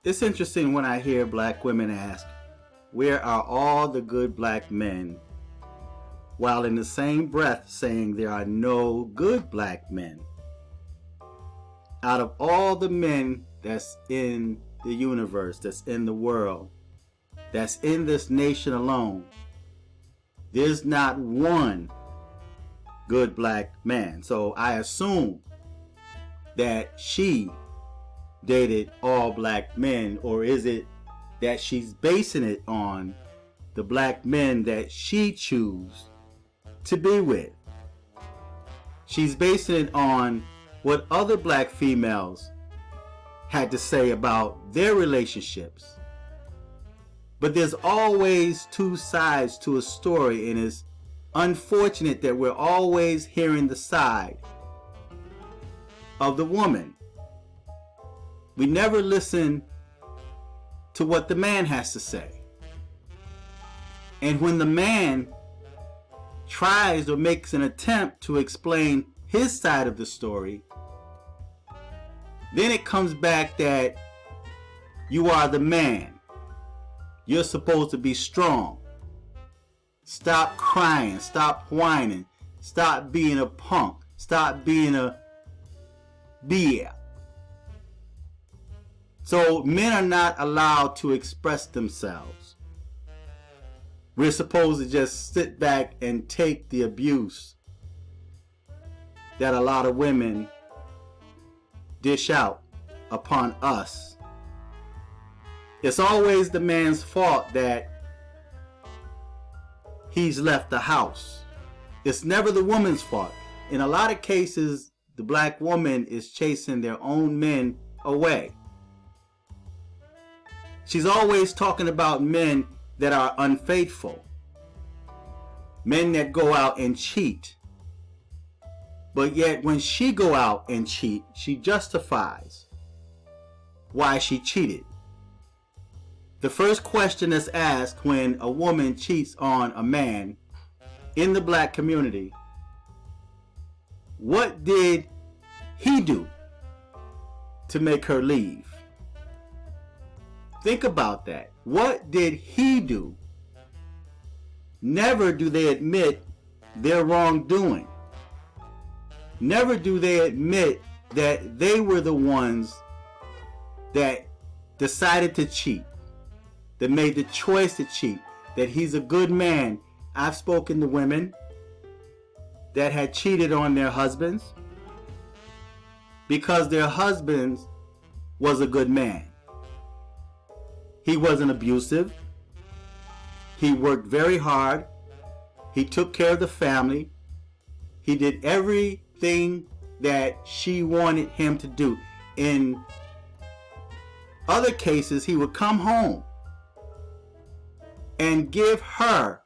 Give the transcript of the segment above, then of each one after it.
It's interesting when I hear black women ask, where are all the good black men? While in the same breath saying there are no good black men. Out of all the men that's in the universe, that's in the world, that's in this nation alone, there's not one good black man. So I assume that she dated all black men, or is it that she's basing it on the black men that she chooses to be with? She's basing it on what other black females had to say about their relationships. But there's always two sides to a story, and it's unfortunate that we're always hearing the side of the woman. We never listen to what the man has to say. And when the man tries or makes an attempt to explain his side of the story, then it comes back that you are the man. You're supposed to be strong. Stop crying. Stop whining. Stop being a punk. Stop being a beer. So men are not allowed to express themselves. We're supposed to just sit back and take the abuse that a lot of women dish out upon us. It's always the man's fault that he's left the house. It's never the woman's fault. In a lot of cases, the black woman is chasing their own men away. She's always talking about men that are unfaithful, men that go out and cheat. But yet when she go out and cheat, she justifies why she cheated. The first question that's asked when a woman cheats on a man in the black community, what did he do to make her leave? Think about that. What did he do? Never do they admit their wrongdoing. Never do they admit that they were the ones that decided to cheat, that made the choice to cheat, that he's a good man. I've spoken to women that had cheated on their husbands because their husbands was a good man. He wasn't abusive. He worked very hard. He took care of the family. He did everything that she wanted him to do. In other cases, he would come home and give her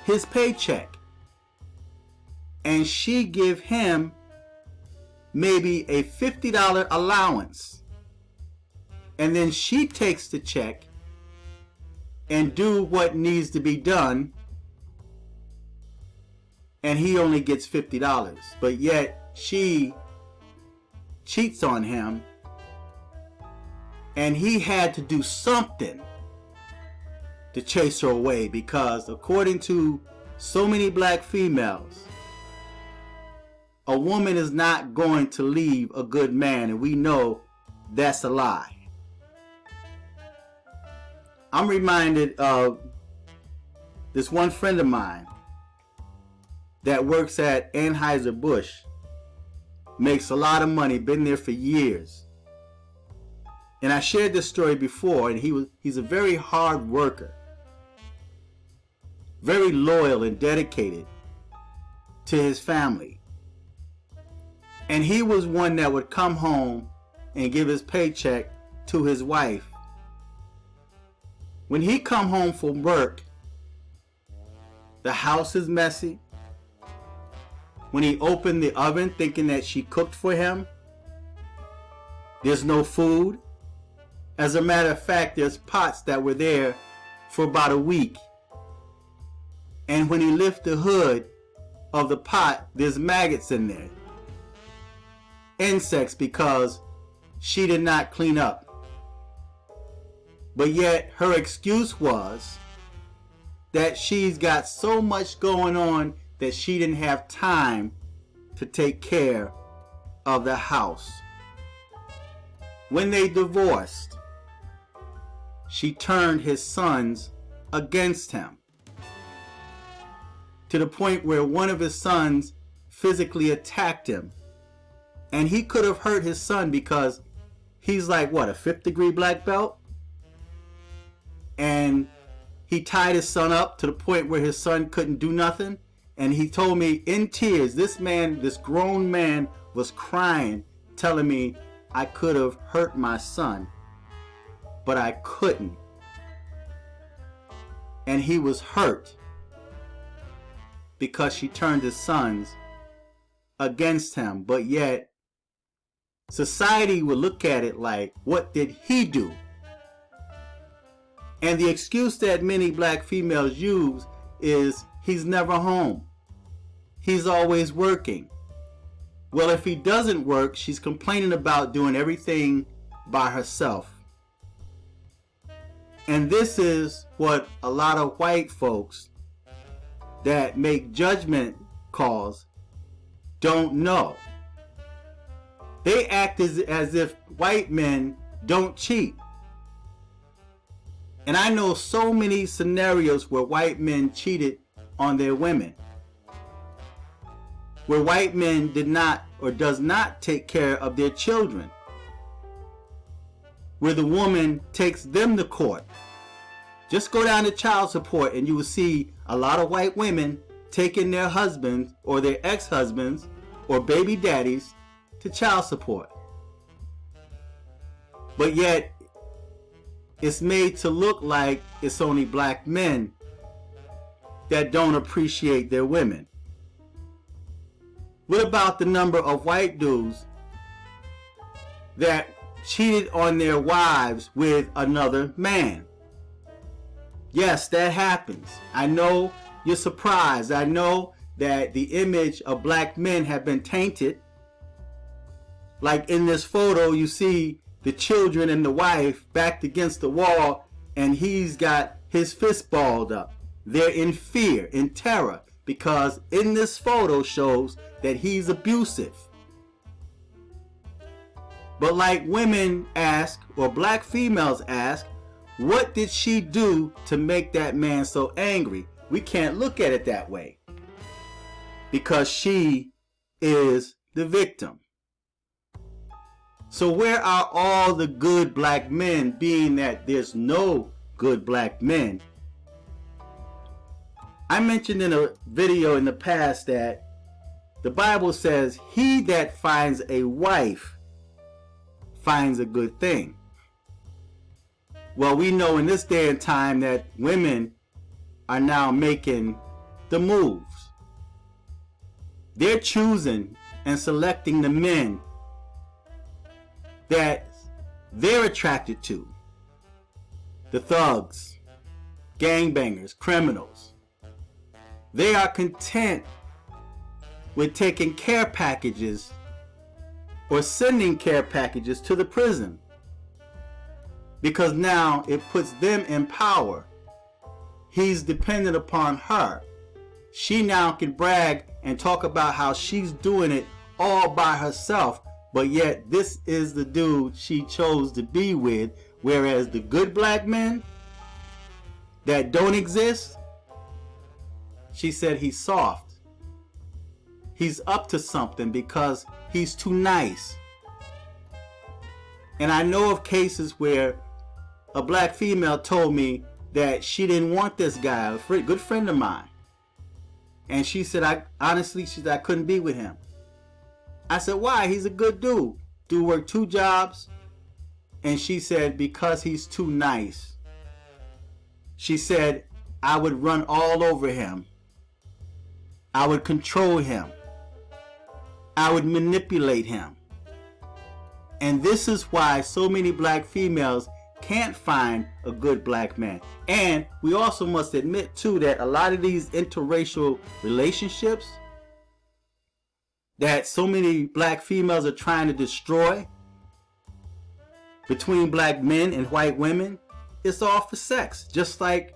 his paycheck, and she give him maybe a $50 allowance. And then she takes the check and do what needs to be done, and he only gets $50. But yet she cheats on him, and he had to do something to chase her away, because according to so many black females, a woman is not going to leave a good man, and we know that's a lie. I'm reminded of this one friend of mine that works at Anheuser-Busch, makes a lot of money, been there for years. And I shared this story before, and he's a very hard worker, very loyal and dedicated to his family. And he was one that would come home and give his paycheck to his wife. When he come home from work, the house is messy. When he opened the oven thinking that she cooked for him, there's no food. As a matter of fact, there's pots that were there for about a week. And when he lifts the hood of the pot, there's maggots in there. Insects, because she did not clean up But yet her excuse was that she's got so much going on that she didn't have time to take care of the house. When they divorced, she turned his sons against him, to the point where one of his sons physically attacked him. And he could have hurt his son because he's like, what, a 5th degree black belt? And he tied his son up to the point where his son couldn't do nothing. And he told me in tears, this grown man was crying, telling me I could have hurt my son, but I couldn't. And he was hurt because she turned his sons against him. But yet society would look at it like, what did he do? And the excuse that many black females use is, he's never home. He's always working. Well, if he doesn't work, she's complaining about doing everything by herself. And this is what a lot of white folks that make judgment calls don't know. They act as if white men don't cheat. And I know so many scenarios where white men cheated on their women, where white men did not or does not take care of their children, where the woman takes them to court. Just go down to child support and you will see a lot of white women taking their husbands or their ex-husbands or baby daddies to child support. But yet it's made to look like it's only black men that don't appreciate their women. What about the number of white dudes that cheated on their wives with another man? Yes, that happens. I know you're surprised. I know that the image of black men have been tainted. Like in this photo, you see the children and the wife backed against the wall, and he's got his fist balled up. They're in fear, in terror, because in this photo shows that he's abusive. But like women ask, or black females ask, what did she do to make that man so angry? We can't look at it that way, because she is the victim. So where are all the good black men, being that there's no good black men? I mentioned in a video in the past that the Bible says, he that finds a wife finds a good thing. Well, we know in this day and time that women are now making the moves. They're choosing and selecting the men that they're attracted to. The thugs, gangbangers, criminals. They are content with taking care packages or sending care packages to the prison, because now it puts them in power. He's dependent upon her. She now can brag and talk about how she's doing it all by herself, but yet this is the dude she chose to be with. Whereas the good black men that don't exist, she said he's soft. He's up to something because he's too nice. And I know of cases where a black female told me that she didn't want this guy, a good friend of mine. And she said, honestly, I couldn't be with him. I said, why? He's a good dude. Dude worked 2 jobs. And she said, because he's too nice. She said, I would run all over him. I would control him. I would manipulate him. And this is why so many black females can't find a good black man. And we also must admit too that a lot of these interracial relationships that so many black females are trying to destroy between black men and white women, it's all for sex. Just like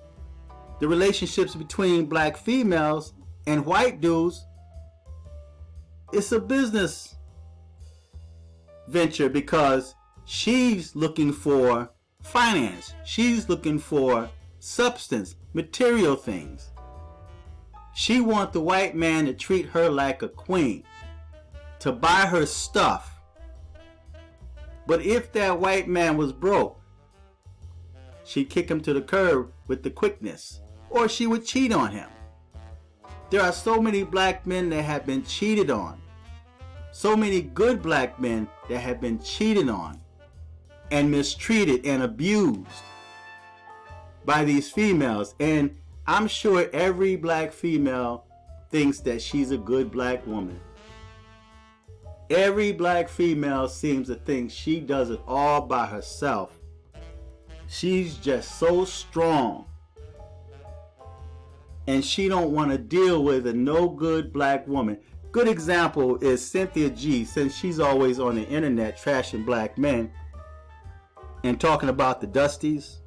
the relationships between black females and white dudes, it's a business venture because she's looking for finance. She's looking for substance, material things. She wants the white man to treat her like a queen, to buy her stuff. But if that white man was broke, she'd kick him to the curb with the quickness, or she would cheat on him. There are so many black men that have been cheated on. So many good black men that have been cheated on and mistreated and abused by these females. And I'm sure every black female thinks that she's a good black woman. Every black female seems to think she does it all by herself. She's just so strong. And she don't want to deal with a no good black woman. Good example is Cynthia G, since she's always on the internet trashing black men and talking about the Dusties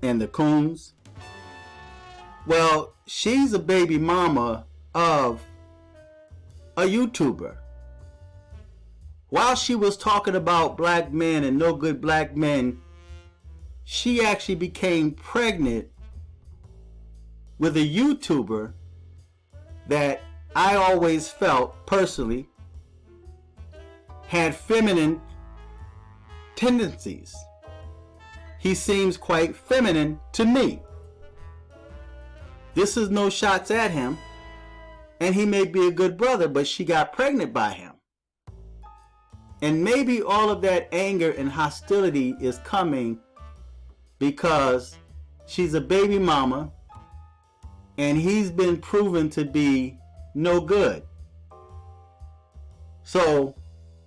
and the Coons. Well, she's a baby mama of a YouTuber. While she was talking about black men and no good black men, she actually became pregnant with a YouTuber that I always felt personally had feminine tendencies. He seems quite feminine to me. This is no shots at him, and he may be a good brother, but she got pregnant by him. And maybe all of that anger and hostility is coming because she's a baby mama and he's been proven to be no good. So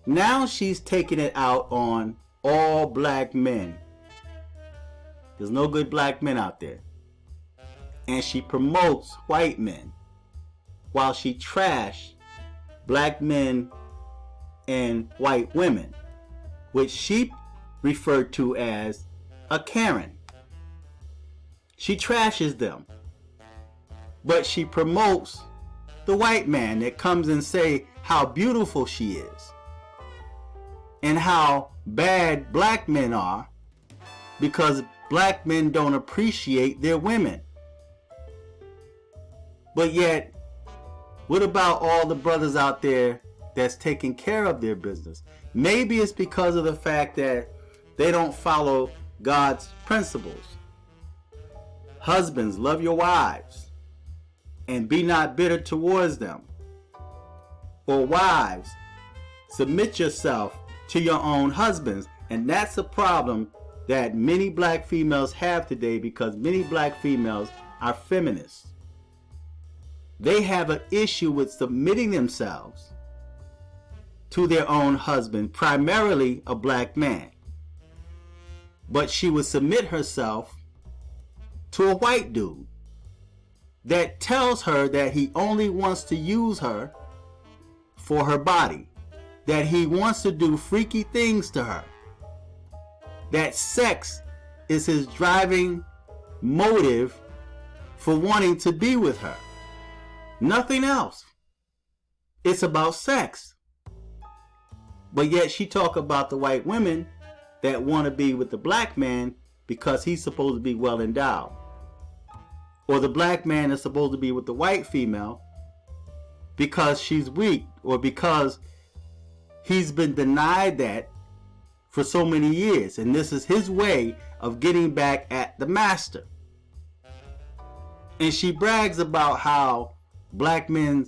now she's taking it out on all black men. There's no good black men out there. And she promotes white men while she trashed black men and white women, which she referred to as a Karen. She trashes them, but she promotes the white man that comes and say how beautiful she is and how bad black men are because black men don't appreciate their women. But yet, what about all the brothers out there that's taking care of their business? Maybe it's because of the fact that they don't follow God's principles. Husbands, love your wives and be not bitter towards them. Or wives, submit yourself to your own husbands. And that's a problem that many black females have today because many black females are feminists. They have an issue with submitting themselves to their own husband, primarily a black man. But she would submit herself to a white dude that tells her that he only wants to use her for her body, that he wants to do freaky things to her, that sex is his driving motive for wanting to be with her. Nothing else. It's about sex. But yet she talk about the white women that want to be with the black man because he's supposed to be well endowed. Or the black man is supposed to be with the white female because she's weak, or because he's been denied that for so many years. And this is his way of getting back at the master. And she brags about how black men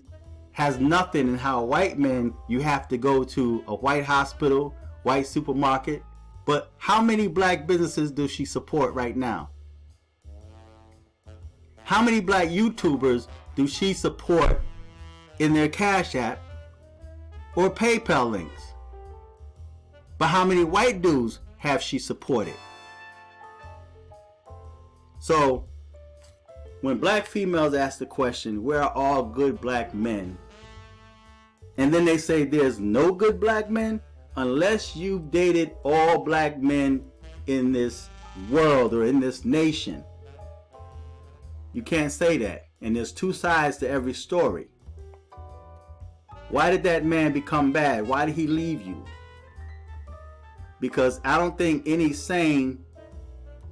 has nothing and how white men, you have to go to a white hospital, white supermarket. But how many black businesses does she support right now? How many black YouTubers do she support in their Cash App or PayPal links? But how many white dudes have she supported? So when black females ask the question, where are all good black men? And then they say there's no good black men, unless you've dated all black men in this world or in this nation. You can't say that. And there's two sides to every story. Why did that man become bad? Why did he leave you? Because I don't think any sane,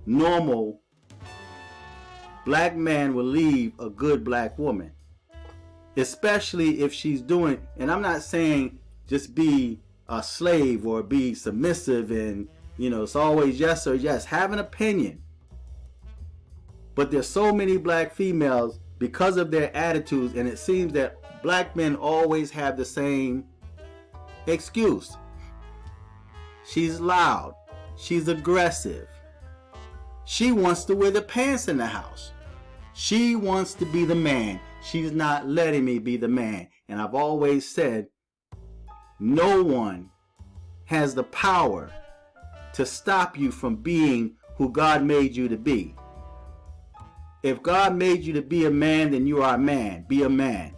normal black man will leave a good black woman. Especially if she's doing, and I'm not saying just be a slave or be submissive and, you know, it's always yes or yes. Have an opinion. But there's so many black females because of their attitudes, and it seems that black men always have the same excuse. She's loud. She's aggressive. She wants to wear the pants in the house. She wants to be the man. She's not letting me be the man. And I've always said, no one has the power to stop you from being who God made you to be. If God made you to be a man, then you are a man. Be a man.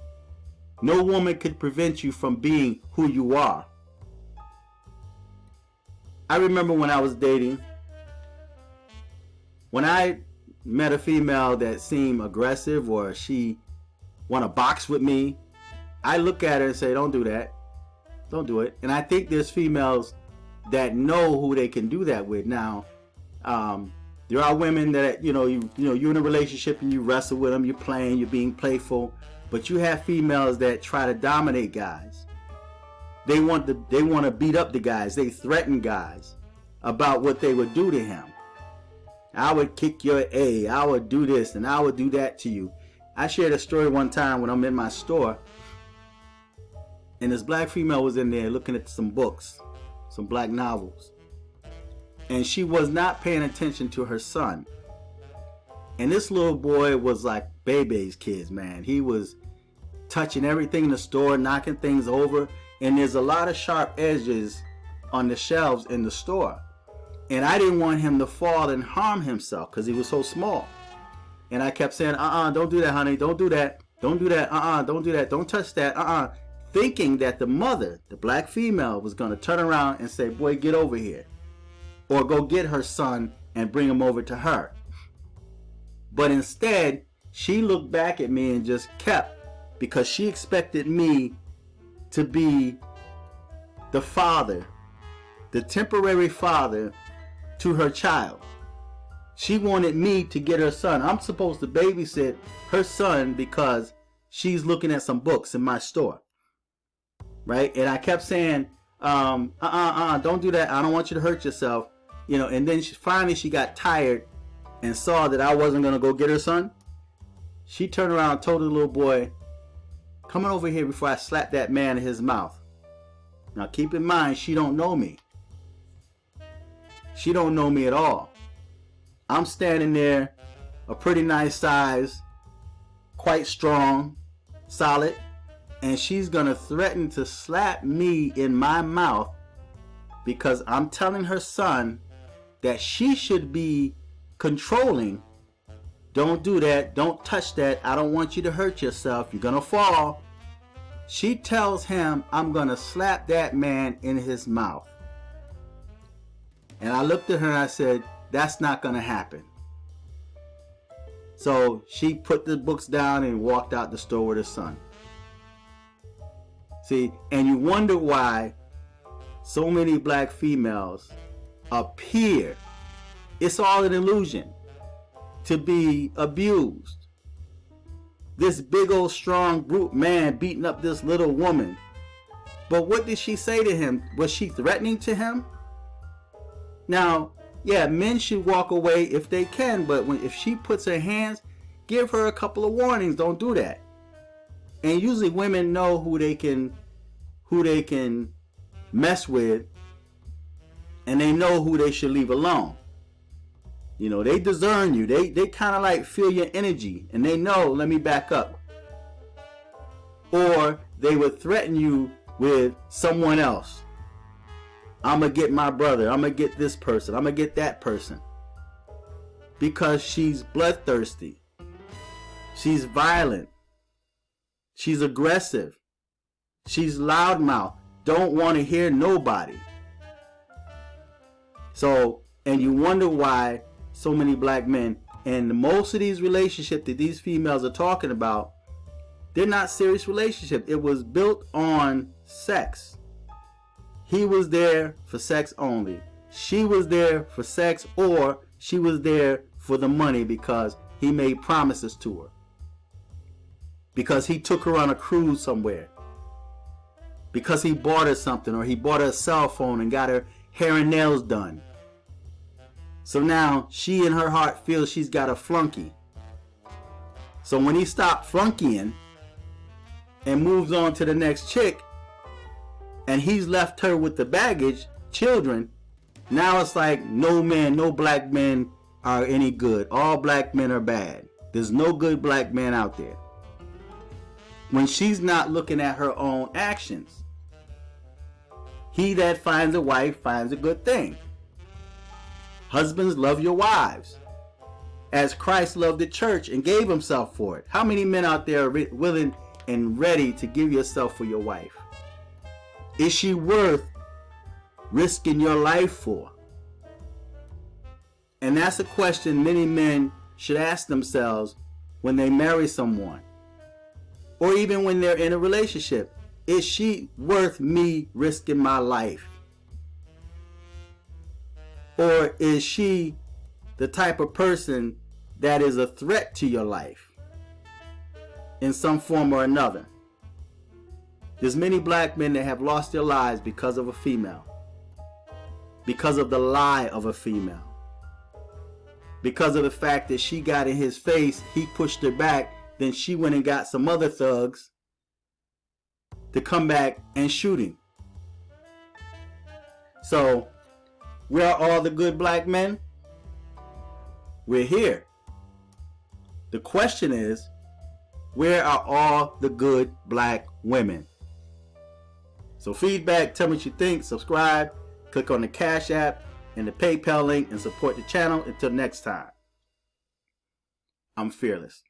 No woman could prevent you from being who you are. I remember when I was dating, when I met a female that seemed aggressive or she want to box with me, I look at her and say, don't do that. Don't do it. And I think there's females that know who they can do that with. Now, there are women that, you're in a relationship and you wrestle with them, you're playing, you're being playful, but you have females that try to dominate guys. They want to beat up the guys. They threaten guys about what they would do to him. I would kick your A. I would do this and I would do that to you. I shared a story one time when I'm in my store, and this black female was in there looking at some books, some black novels. And she was not paying attention to her son. And this little boy was like Bebe's kids, man. He was touching everything in the store, knocking things over. And there's a lot of sharp edges on the shelves in the store. And I didn't want him to fall and harm himself because he was so small. And I kept saying, don't do that, honey. Don't do that. Don't do that. Don't do that. Don't touch that. Thinking that the mother, the black female, was going to turn around and say, boy, get over here. Or go get her son and bring him over to her. But instead, she looked back at me and just kept, because she expected me to be the father, the temporary father to her child. She wanted me to get her son. I'm supposed to babysit her son because she's looking at some books in my store. Right? And I kept saying, don't do that. I don't want you to hurt yourself. And then finally she got tired and saw that I wasn't going to go get her son. She turned around and told the little boy, come on over here before I slap that man in his mouth. Now keep in mind, she don't know me. She don't know me at all. I'm standing there, a pretty nice size, quite strong, solid, and she's going to threaten to slap me in my mouth because I'm telling her son that she should be controlling. Don't do that. Don't touch that. I don't want you to hurt yourself. You're going to fall. She tells him, I'm going to slap that man in his mouth. And I looked at her and I said, that's not going to happen. So she put the books down and walked out the store with her son. See, and you wonder why so many black females appear, it's all an illusion, to be abused. This big old strong brute man beating up this little woman. But what did she say to him? Was she threatening to him? Now, yeah, men should walk away if they can, but if she puts her hands, give her a couple of warnings. Don't do that. And usually women know who they can mess with, and they know who they should leave alone. They discern you. They kind of like feel your energy, and they know, let me back up. Or they would threaten you with someone else. I'm going to get my brother. I'm going to get this person. I'm going to get that person. Because she's bloodthirsty. She's violent. She's aggressive. She's loudmouth. Don't want to hear nobody. So, and you wonder why so many black men. And most of these relationships that these females are talking about, they're not serious relationships. It was built on sex. He was there for sex only. She was there for sex, or she was there for the money because he made promises to her. Because he took her on a cruise somewhere. Because he bought her something, or he bought her a cell phone and got her hair and nails done. So now she in her heart feels she's got a flunky. So when he stopped flunkying and moves on to the next chick, and he's left her with the baggage, children, now it's like no man, no black men are any good. All black men are bad. There's no good black man out there. When she's not looking at her own actions. He that finds a wife finds a good thing. Husbands, love your wives as Christ loved the church and gave himself for it. How many men out there are willing and ready to give yourself for your wife? Is she worth risking your life for? And that's a question many men should ask themselves when they marry someone, or even when they're in a relationship. Is she worth me risking my life? Or is she the type of person that is a threat to your life in some form or another? There's many black men that have lost their lives because of a female. Because of the lie of a female. Because of the fact that she got in his face, he pushed her back, then she went and got some other thugs to come back and shoot him. So, where are all the good black men? We're here. The question is, where are all the good black women? So feedback, tell me what you think, subscribe, click on the Cash App and the PayPal link and support the channel. Until next time, I'm fearless.